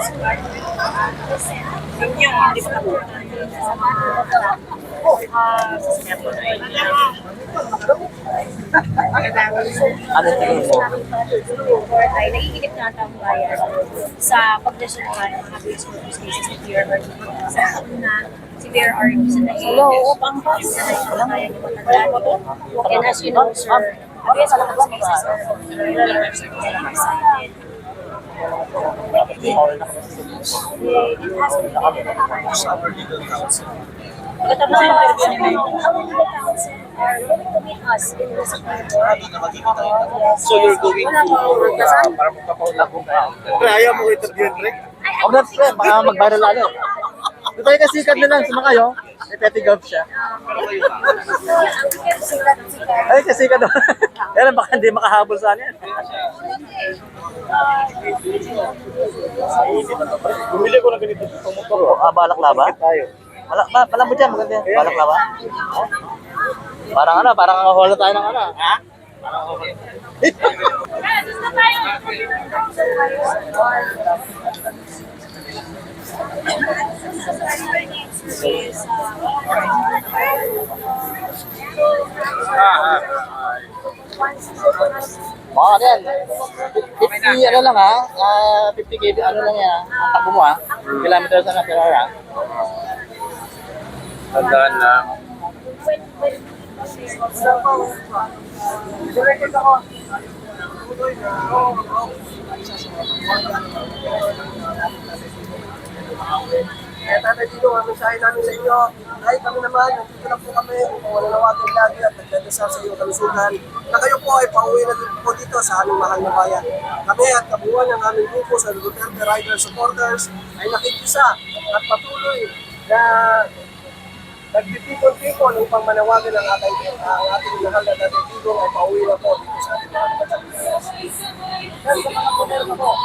Ano tingin mo? Ay naiinip na ang bayan sa pagdesisyon ng mga police purpose cases ni Pierre Army. Sa una, si Pierre Army sa naiinip sa naiinip yung matandaan. And as you know, sir, abis sa mga cases are excited. It has to be pagkatapos ng interview ni Mary, ang legal counsel are going to meet us in the Supreme Court. So you're going to para magpapaulag ko kayo. Pero ayaw mo interview, Rick? Huwag na, baka mag-viral lalo. Di ba yung kasikat na lang, suma kayo? May petty gov siya. Ay, kasikat doon. Kaya baka hindi makahabol sa akin. Bumili ko na ganito sa motor. Balaklava? Pala mo dyan, maganda yan. Balaklava? Parang ano, parang holo tayo ng ano. Ha? Parang holo. Ano yan? 50 ano lang ha? 50 km ano lang yan ha? Ang takbo mo ha? Kilometers na per hour ha? Tandaan na. Kaya Tatay Dino, ang mensahe namin sa inyo, kahit kami naman, nandito na po kami, mananawagan lagi at nagdadasal sa iyong kalusugan, na kayo po ay pauwi na din po dito sa aming mahal na bayan. Kami at kabuuan ng aming grupo sa Duterte Rider Supporters ay nakikisa at patuloy na nagtitipon-tipon upang manawagan ang ating mahal na Tatay Dino ay pauwi na po dito sa ating mga kapatid. Yan sa mga moderno po.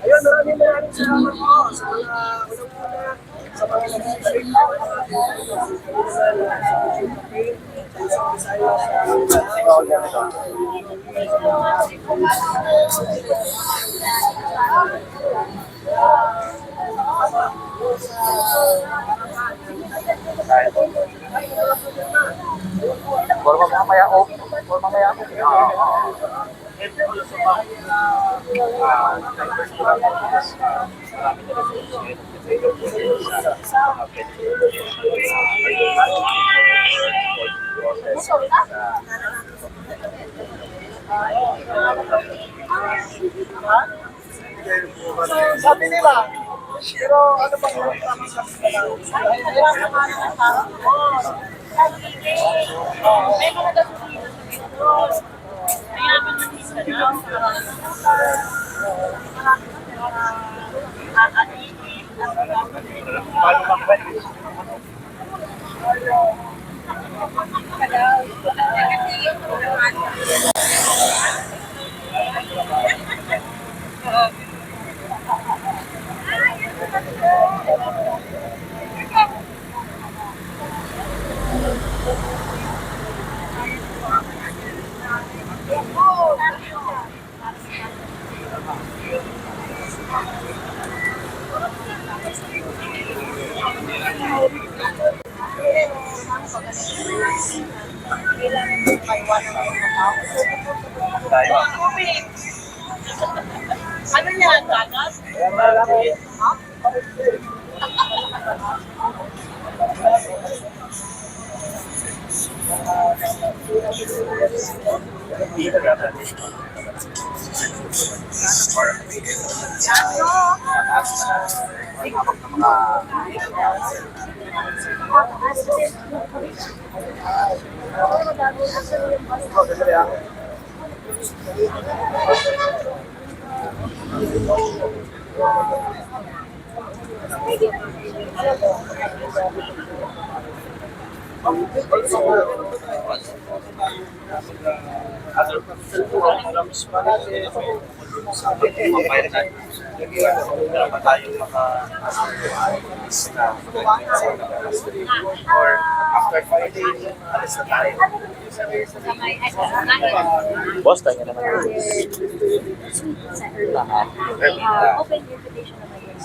Ayun, maraming salamat po sa mga unang-una, sa mga nag-iibig po, sa Forma mamaya o. Forma mamaya o. sabi nila, pero ano bang May mga gasolina sa kaya mananisa na ano yan, gagas? other programs pa natin, sa pagpapayagan. Wala pa tayong or after 5 days, alis na tayo. Boss, tayo naman. Open invitation naman yun.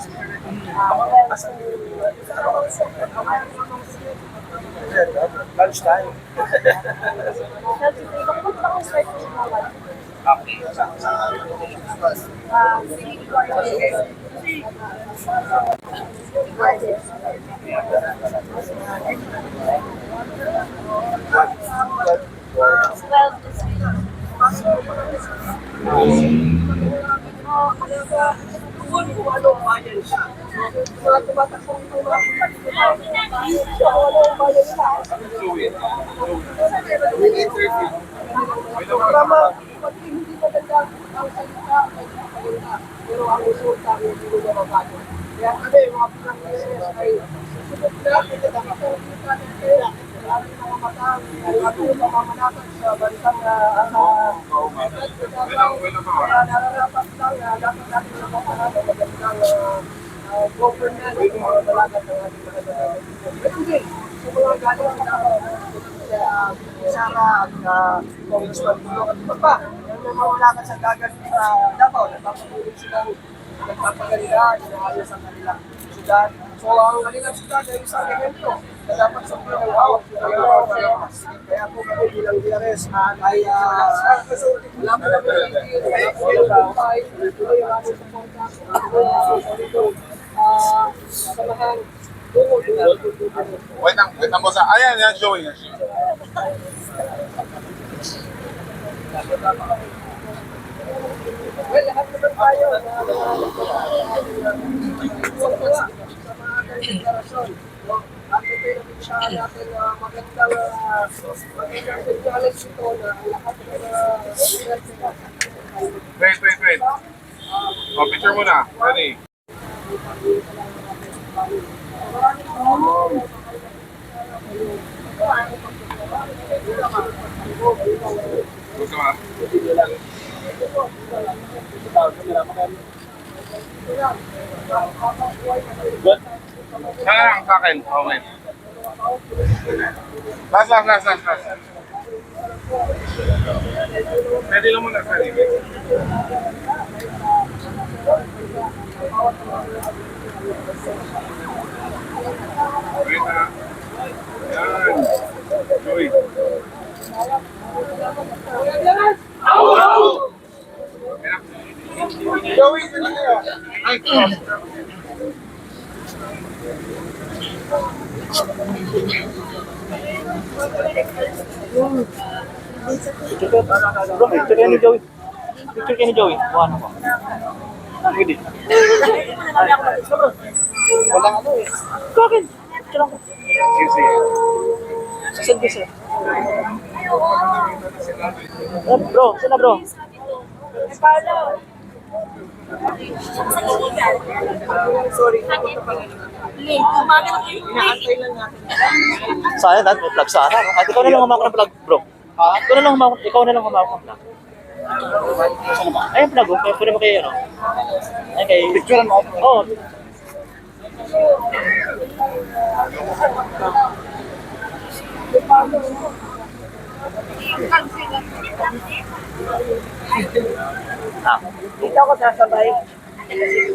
Lunch time. Okay. Pag hindi maganda ang salita, pero ang resulta hindi nila mabago. Kaya kami, mga pinag-business ay susunod na, pinagkakita ng pera, ang mga matang, at yung mamamanatan sa bansang nararapat lang, dapat natin na mapanatan magandang government, mga dalagat ng ating mga dalagat. Pero din, sa mga galing sa Sara at Congressman Tulong at iba pa, yung namawalakan sa dagat sa Davao, nagpapatuloy silang nagpapaganda, inaayos ang kanilang syudad. So ang kanilang syudad ay isang evento na dapat sa mga hawak kaya po kami bilang DRS ay wala po kami tuloy ang aming suporta samahan. Wait lang, boss. Ayan, yan, Joey. Well, lahat naman tayo na sa mga deklarasyon. At ito yung siya natin magandang challenge ito na lahat Wait. Oh, picture muna. Ready? Gusto ka? Saan ang sa akin? Okay. Last. Pwede lang muna sa limit. Wait na. Yan. Joey. Joey, sila kayo. Ay, Bro, picture kayo ni Joey. Picture kayo ni Joey. Ano ba? Pwede. Walang ano eh. Bakit? Picture ako. sige. Saan ko siya? Bro, saan na bro? sorry. Sayang, dahil may plug sana. At ikaw na lang humawak ng plug, bro. Ikaw na lang humawak ng plug. Ayun, plug, oh. Pwede mo kayo, ano? Ayun, kay... Picturean mo. Oo. Dito ako sasabay. Ayan,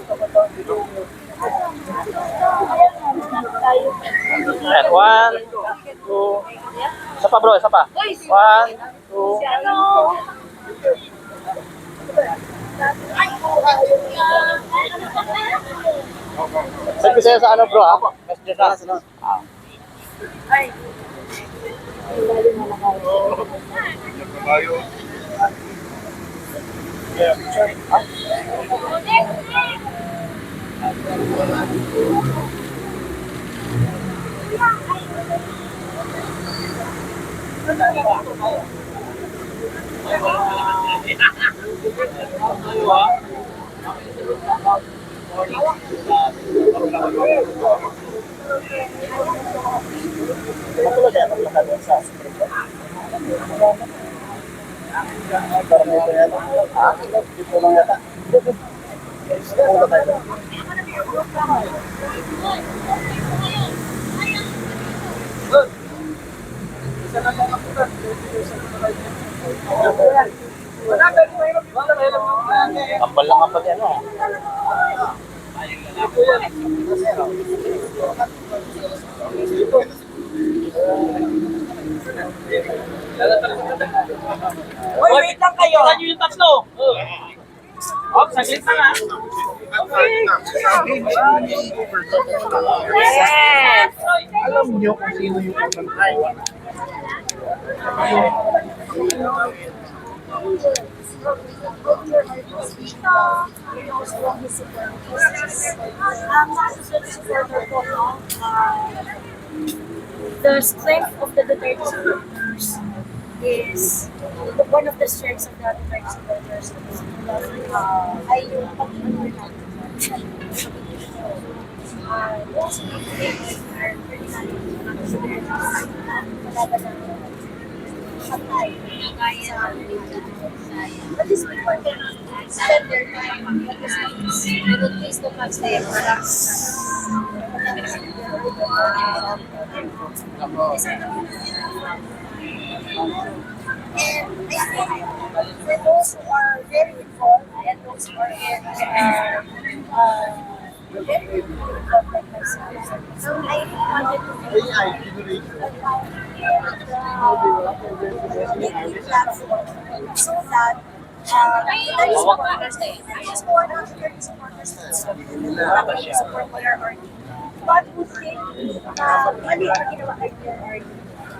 1, 2. Isa pa bro, isa pa. 1, 2. Send ko sa'yo sa ano bro, ha? Message na. Ay. Tayo. Parang ito yata. Ah, dito lang yata. Punta tayo. Kapal lang kapal yan, oh. Hoy, wait lang kayo. Saan yung tatlo? Oh, saglit na nga. Yes! Alam nyo kung sino yung kumantay. The strength of the Duterte supporters is one of the strengths of the Duterte supporters ay yung pag-iwan natin. Most of the things are very but these people can spend their time on what is things. But at least the fact they and I think for those who are very involved and those who are very involved like myself, so I really wanted to make platform so that that is supporters, just one of the supporters support their party. But who think mali ang ginawa kay their party?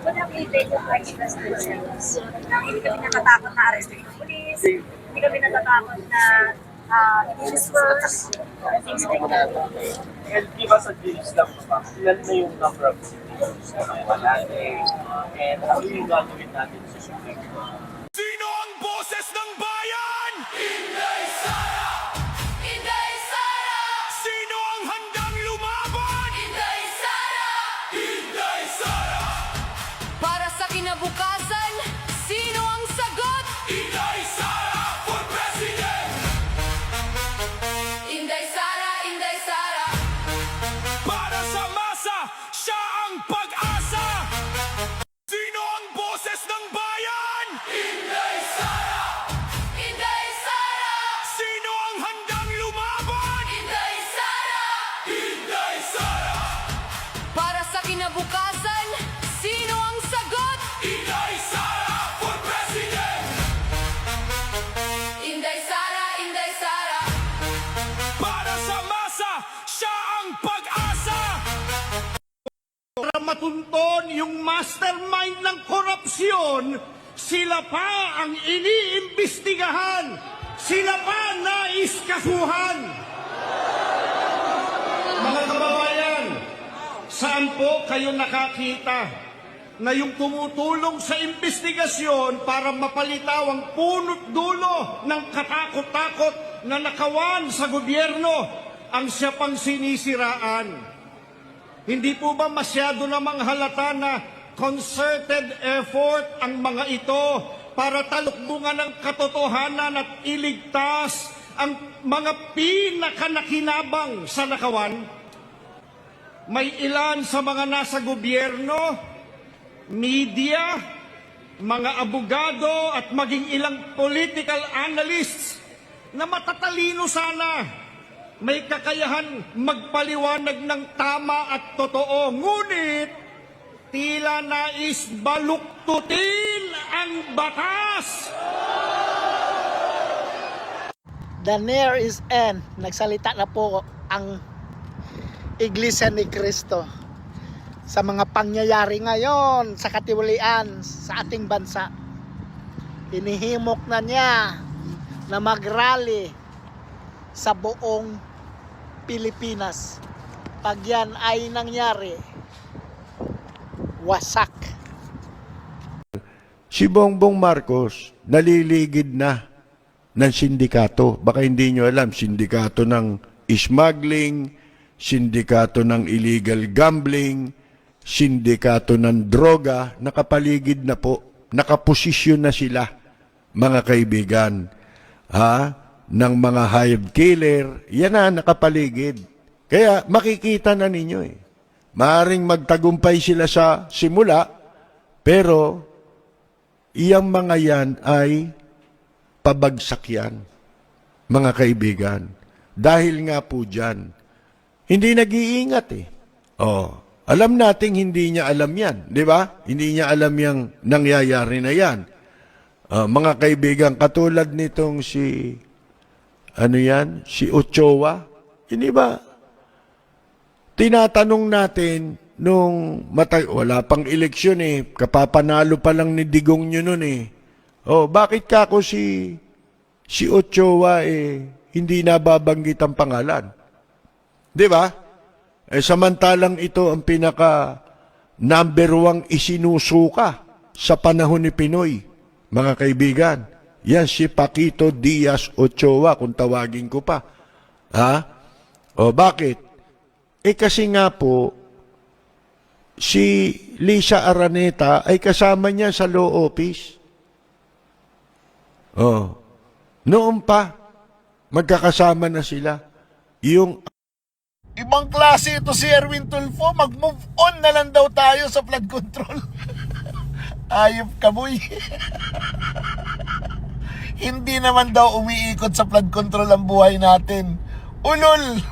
Would have made them like presidents. Hindi kami natatakot na arrest ng police. Hindi kami natatakot na disperse. Things like that. And give us a glimpse lang pa. Ilan na yung number of citizens na nakuha natin. And ano yung gagawin natin sa susunod. Sino ang boses ng bayan? Inday Sara! Inday Sara! Sino ang handang lumaban? Inday Sara! Inday Sara! Para sa kinabukasan, sino ang sagot? Inday Sara for President! Inday Sara, Inday Sara. Para sa masa, siya ang pag-asa! Sino ang boses ng bayan? Inday Sara! Inday Sara. Sino ang handang lumaban? Inday Sara. Inday Sara! Para sa kinabukasan, sino ang sagot? Inday Sara for President! Inday Sara, Inday Sara. Para sa masa, siya ang pag-asa! Para matunton yung mastermind ng korupsyon, sila pa ang iniimbestigahan, sila pa nais kasuhan. Mga kababayan, saan po kayo nakakita na yung tumutulong sa investigasyon para mapalitaw ang punot dulo ng katakot-takot na nakawan sa gobyerno ang siya pang sinisiraan? Hindi po ba masyado namang halata na concerted effort ang mga ito para talukbungan ng katotohanan at iligtas ang mga pinakanakinabang sa nakawan? May ilan sa mga nasa gobyerno, media, mga abogado at maging ilang political analysts na matatalino sana, may kakayahan magpaliwanag ng tama at totoo, ngunit tila nais baluktutin ang batas. The near is end. Nagsalita na po ang Iglesia ni Cristo sa mga pangyayari ngayon sa katiwalian sa ating bansa. Hinihimok na niya na mag-rally sa buong Pilipinas. Pag yan ay nangyari, wasak. Si Bongbong Marcos naliligid na ng sindikato. Baka hindi nyo alam, sindikato ng smuggling, sindikato ng illegal gambling, sindikato ng droga, nakapaligid na po nakaposisyon na sila, mga kaibigan, ng mga hive killer, yan na nakapaligid. Kaya makikita na ninyo Maaring magtagumpay sila sa simula, pero iyang mga yan ay pabagsak yan, mga kaibigan. Dahil nga po dyan, hindi nag-iingat alam nating hindi niya alam yan, di ba? Hindi niya alam yung nangyayari na yan. Mga kaibigan, katulad nitong si Ochoa, hindi ba? Tinatanong natin nung wala pang eleksyon kapapanalo pa lang ni Digong nyo nun bakit kako si Ochoa hindi nababanggit ang pangalan? Di ba? Samantalang ito ang pinaka number 1 isinusuka sa panahon ni Pinoy, mga kaibigan. Yan si Paquito Diaz Ochoa, kung tawagin ko pa. Bakit? Kasi nga po, si Lisa Araneta ay kasama niya sa law office. Noon pa, magkakasama na sila. Ibang klase ito si Erwin Tulfo. Mag-move on na lang daw tayo sa flood control. Ayop ka, boy. Hindi naman daw umiikot sa flood control ang buhay natin. Ulol!